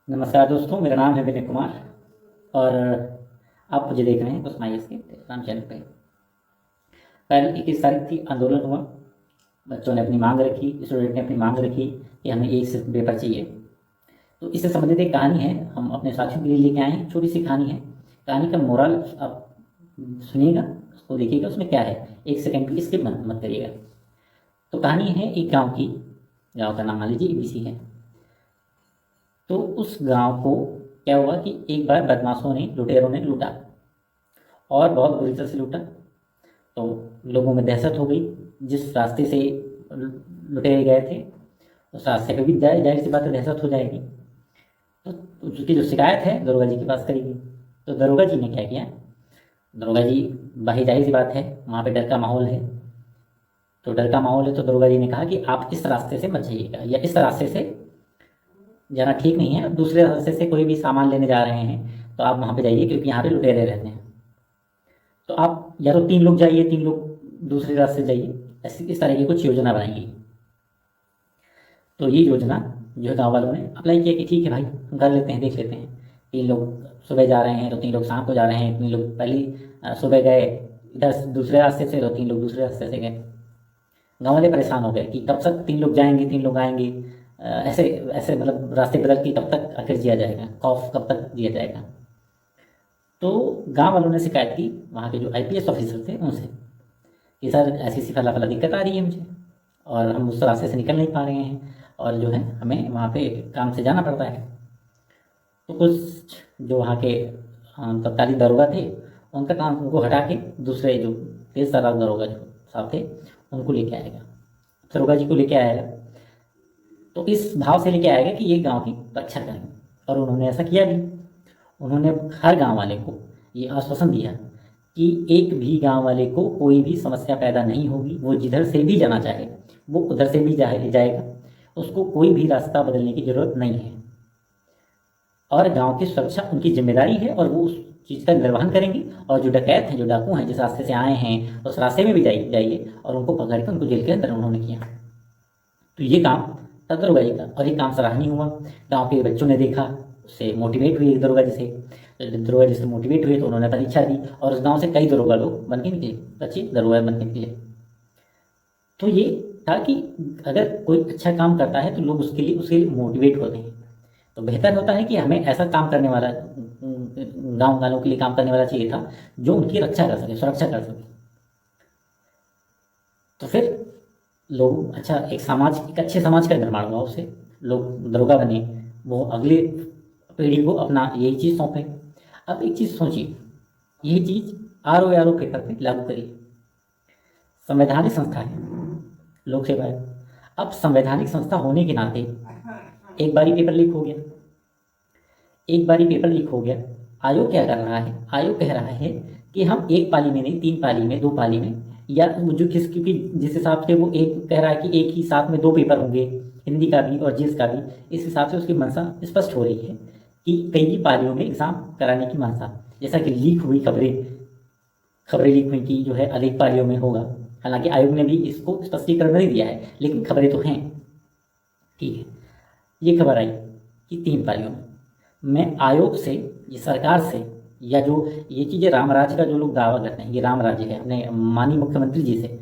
नमस्कार दोस्तों, मेरा नाम है विनय कुमार और आप मुझे देख रहे हैं कुछ माइस के टेलीग्राम चैनल पे। कल 21 तारीख थी, आंदोलन हुआ। बच्चों ने अपनी मांग रखी, स्टूडेंट ने अपनी मांग रखी कि हमें एक सिर्फ पेपर चाहिए। तो इससे संबंधित एक कहानी है, हम अपने साथियों के लिए लेके आए हैं। छोटी सी कहानी है। कहानी का मोरल आप सुनिएगा, उसको देखिएगा, उसमें क्या है। एक सेकंड की स्किप मत करिएगा। तो कहानी है एक गाँव की। गाँव का नाम मान लीजिए ABC है। तो उस गांव को क्या हुआ कि एक बार बदमाशों ने, लुटेरों ने लूटा और बहुत बुरी तरह से लूटा। तो लोगों में दहशत हो गई। जिस रास्ते से लुटेरे गए थे उस रास्ते पे भी जाहिर सी बात है दहशत हो जाएगी। तो उसकी जो शिकायत है दरोगा जी के पास करेगी। तो दरोगा जी ने क्या किया, दरोगा जी, भाई जाहिर सी बात है वहाँ पे डर का माहौल है। तो डर का माहौल है तो दरोगा जी ने कहा कि आप इस रास्ते से मत जाइएगा, या इस रास्ते से जाना ठीक नहीं है। दूसरे रास्ते से कोई भी सामान लेने जा रहे हैं तो आप वहाँ पे जाइए, क्योंकि यहाँ पे लुटेरे रहते हैं। तो आप या तो 3 लोग जाइए, 3 लोग दूसरे रास्ते जाइए। ऐसी इस तरह की कुछ योजना बनाएंगी। तो ये योजना जो है गाँव वालों ने अप्लाई किया कि ठीक है भाई, हम कर लेते हैं, देख लेते हैं। 3 लोग सुबह जा रहे हैं तो 3 लोग शाम को जा रहे हैं। 3 लोग पहली सुबह गए इधर दूसरे रास्ते से, तो 3 लोग दूसरे रास्ते से गए। गाँव वाले परेशान हो गए कि कब तक 3 लोग जाएंगे, 3 लोग आएंगे। ऐसे ऐसे मतलब रास्ते बदल के कब तक आखिर जिया जाएगा, खौफ कब तक जिया जाएगा। तो गांव वालों ने शिकायत की वहाँ के जो IPS ऑफिसर थे उनसे कि सर ऐसी ऐसी फला फला दिक्कत आ रही है मुझे, और हम उस रास्ते से निकल नहीं पा रहे हैं, और जो है हमें वहाँ पे काम से जाना पड़ता है। तो कुछ जो वहाँ के तत्कालीन दरोगा थे, उनका काम उनको हटा के दूसरे जो तेज तर्रार दरोगा जो साहब थे उनको लेके आएगा, दरोगा जी को लेके आएगा। तो इस भाव से लेके आएगा कि ये गांव की रक्षा करेंगे, और उन्होंने ऐसा किया भी। उन्होंने हर गांव वाले को ये आश्वासन दिया कि एक भी गांव वाले को कोई भी समस्या पैदा नहीं होगी। वो जिधर से भी जाना चाहे वो उधर से भी जाएगा, उसको कोई भी रास्ता बदलने की ज़रूरत नहीं है, और गांव की सुरक्षा उनकी जिम्मेदारी है, और वो उस चीज़ का निर्वहन करेंगे। और जो डकैत हैं, जो डाकू हैं, जिस रास्ते से आए हैं उस रास्ते में भी जाइए और उनको पकड़ के उनको जेल के अंदर उन्होंने किया। तो ये काम था दरोगा जी का, और ये काम सराहनीय हुआ। गांव के बच्चों ने देखा, उससे मोटिवेट हुए दरोगा जी से। तो दरोगा जी से मोटिवेट हुए तो उन्होंने परीक्षा दी, और उस गांव से कई दरोगा लोग बन के निकले, बच्चे दरोगा बन के निकले। तो ये था कि अगर कोई अच्छा काम करता है तो लोग उसके लिए मोटिवेट होते हैं। तो बेहतर होता है कि हमें ऐसा काम करने वाला, गाँव वालों के लिए काम करने वाला चाहिए था जो उनकी रक्षा कर सके, सुरक्षा कर सके। तो फिर लोग अच्छा एक अच्छे समाज का निर्माण हुआ उससे। लोग दरोगा बने, वो अगले पीढ़ी को अपना यही चीज़ सौंपे। अब एक चीज़ सोचिए, यही चीज़ RO पेपर पे लागू करिए। संवैधानिक संस्था है लोक सेवा आयोग। अब संवैधानिक संस्था होने के नाते एक बारी पेपर लीक हो गया, एक बारी पेपर लीक हो गया। आयोग क्या कर रहा है, आयोग कह रहा है कि हम एक पाली में नहीं, 3 पाली में, 2 पाली में, या जो क्योंकि जिस हिसाब से वो एक कह रहा है कि एक ही साथ में 2 पेपर होंगे, हिंदी का भी और GS का भी, इस हिसाब से उसकी मंशा स्पष्ट हो रही है कि कई पालियों में एग्ज़ाम कराने की मंशा। जैसा कि लीक हुई खबरें लीक हुई कि जो है अधिक पालियों में होगा। हालांकि आयोग ने भी इसको स्पष्टीकरण नहीं दिया है, लेकिन खबरें तो हैं। ठीक है, ये खबर आई कि 3 पालियों में। मैं आयोग से, ये सरकार से, या जो ये चीज़ें राम राज्य का जो लोग दावा करते हैं, ये राम राज्य है, अपने माननीय मुख्यमंत्री जी से,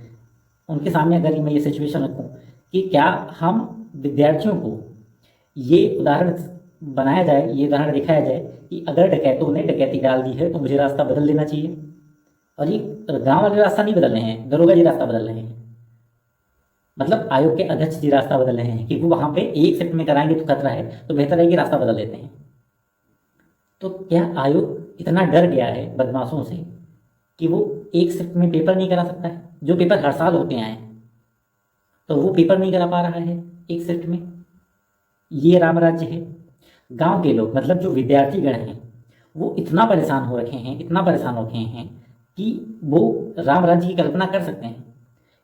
उनके सामने अगर मैं ये सिचुएशन रखूँ कि क्या हम विद्यार्थियों को ये उदाहरण बनाया जाए, ये उदाहरण दिखाया जाए कि अगर डकैतों ने डकैती डाल दी है तो मुझे रास्ता बदल देना चाहिए। और ये गाँव वाले रास्ता नहीं बदल रहे हैं, दरोगा जी रास्ता बदल रहे हैं। मतलब आयोग के अध्यक्ष जी रास्ता बदल रहे हैं, क्योंकि वहाँ पे एक शिफ्ट में कराएंगे तो खतरा है, तो बेहतर है कि रास्ता बदल देते हैं। तो क्या आयोग इतना डर गया है बदमाशों से कि वो एक शिफ्ट में पेपर नहीं करा सकता है? जो पेपर हर साल होते आए तो वो पेपर नहीं करा पा रहा है एक शिफ्ट में। ये राम राज्य है। गांव के लोग, मतलब जो विद्यार्थी गण हैं, वो इतना परेशान हो रखे हैं, इतना परेशान हो रखे हैं कि वो राम राज्य की कल्पना कर सकते हैं।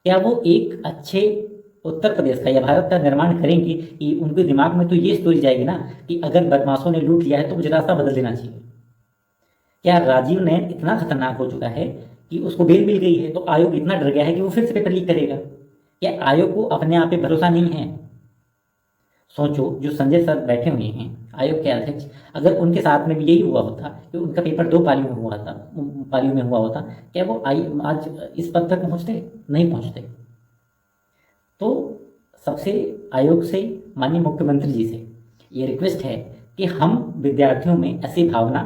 क्या वो एक अच्छे उत्तर प्रदेश का या भारत का निर्माण करेंगे कि उनके दिमाग में तो ये स्टोरी जाएगी ना कि अगर बदमाशों ने लूट लिया है तो मुझे रास्ता बदल देना चाहिए? क्या राजीव नयन इतना खतरनाक हो चुका है कि उसको बेल मिल गई है तो आयोग इतना डर गया है कि वो फिर से पेपर लीक करेगा? क्या आयोग को अपने आप पे भरोसा नहीं है? सोचो, जो संजय सर बैठे हुए हैं आयोग के अध्यक्ष, अगर उनके साथ में भी यही हुआ होता कि उनका पेपर 2 पालियों में हुआ था, पालियों में हुआ होता, क्या वो आज इस पद तक पहुँचते? नहीं पहुँचते। तो सबसे आयोग से, माननीय मुख्यमंत्री जी से ये रिक्वेस्ट है कि हम विद्यार्थियों में ऐसी भावना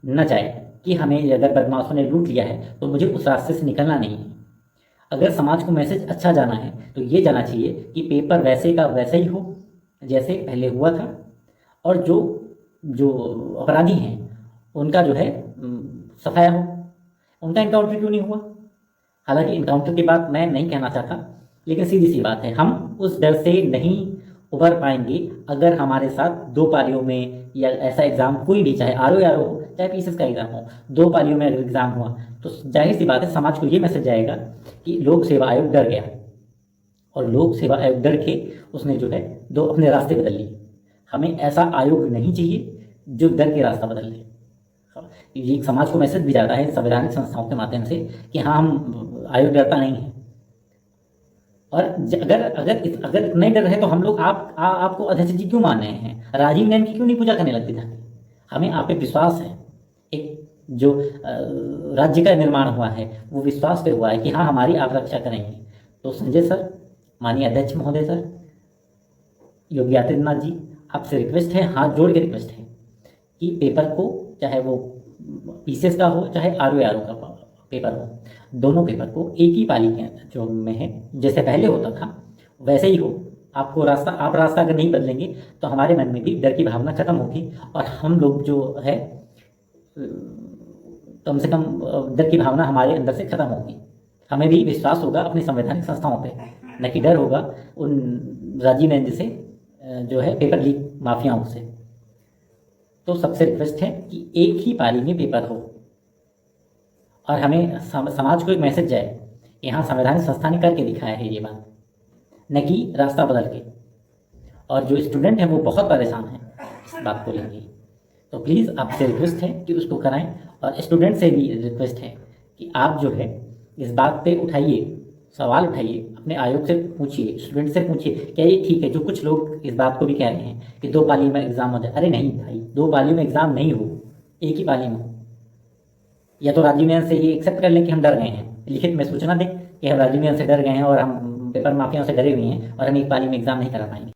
न जाए कि हमें अगर बदमाशों ने लूट लिया है तो मुझे उस रास्ते से निकलना नहीं है। अगर समाज को मैसेज अच्छा जाना है तो ये जाना चाहिए कि पेपर वैसे का वैसे ही हो जैसे पहले हुआ था, और जो जो अपराधी हैं उनका जो है सफाया हो। उनका इनकाउंटर क्यों नहीं हुआ? हालांकि इनकाउंटर की बात मैं नहीं कहना चाहता, लेकिन सीधी सी बात है, हम उस डर से नहीं उभर पाएंगे अगर हमारे साथ 2 पालियों में या ऐसा एग्ज़ाम कोई भी, चाहे आर ओ हो चाहे पीसीएस का एग्ज़ाम हो, 2 पालियों में अगर एग्ज़ाम हुआ तो जाहिर सी बात है समाज को ये मैसेज जाएगा कि लोक सेवा आयोग डर गया, और लोक सेवा आयोग डर के उसने जो है दो अपने रास्ते बदल लिए। हमें ऐसा आयोग नहीं चाहिए जो डर के रास्ता बदल ले। ये समाज को मैसेज भी जाता है संवैधानिक संस्थाओं के माध्यम से कि हाँ, हम आयोग डरता नहीं है। और अगर अगर अगर इतना ही डर है तो हम लोग आपको अध्यक्ष जी क्यों मान रहे हैं? राजीव नैन की क्यों नहीं पूजा करने लगती था? हमें आप पे विश्वास है। एक जो राज्य का निर्माण हुआ है वो विश्वास पे हुआ है कि हाँ, हमारी आप रक्षा करेंगे। तो संजय सर, माननीय अध्यक्ष महोदय सर, योगी आदित्यनाथ जी, आपसे रिक्वेस्ट है, हाथ जोड़ के रिक्वेस्ट है कि पेपर को, चाहे वो पीसीएस का हो चाहे आर ओ का पेपर हो, दोनों पेपर को एक ही पाली के जो में है, जैसे पहले होता था वैसे ही हो। आप रास्ता अगर नहीं बदलेंगे तो हमारे मन में भी डर की भावना खत्म होगी, और हम लोग जो है कम से कम डर की भावना हमारे अंदर से खत्म होगी। हमें भी विश्वास होगा अपनी संवैधानिक संस्थाओं पे, न कि डर होगा उन राजीव नैन जैसे जो है पेपर लीक माफियाओं से। तो सबसे रिक्वेस्ट है कि एक ही पाली में पेपर हो, और हमें समाज को एक मैसेज जाए कि हाँ, संवैधानिक संस्था ने करके दिखाया है ये बात, न कि रास्ता बदल के। और जो स्टूडेंट हैं वो बहुत परेशान हैं इस बात को लेके। तो प्लीज़ आपसे रिक्वेस्ट है कि उसको कराएं, और स्टूडेंट से भी रिक्वेस्ट है कि आप जो है इस बात पे उठाइए, सवाल उठाइए, अपने आयोग से पूछिए, स्टूडेंट से पूछिए, क्या ये ठीक है? जो कुछ लोग इस बात को भी कह रहे हैं कि 2 पाली में एग्ज़ाम हो जाए। अरे नहीं भाई, 2 पालियों में एग्ज़ाम नहीं हो, एक ही पाली में हो। या तो राजीव नैन से ये एक्सेप्ट कर लें कि हम डर गए हैं, लिखित में सूचना दें कि हम राजीव नैन से डर गए हैं और हम पेपर माफियाओं से डरे हुए हैं और हम एक पाली में एग्ज़ाम नहीं करा पाएंगे।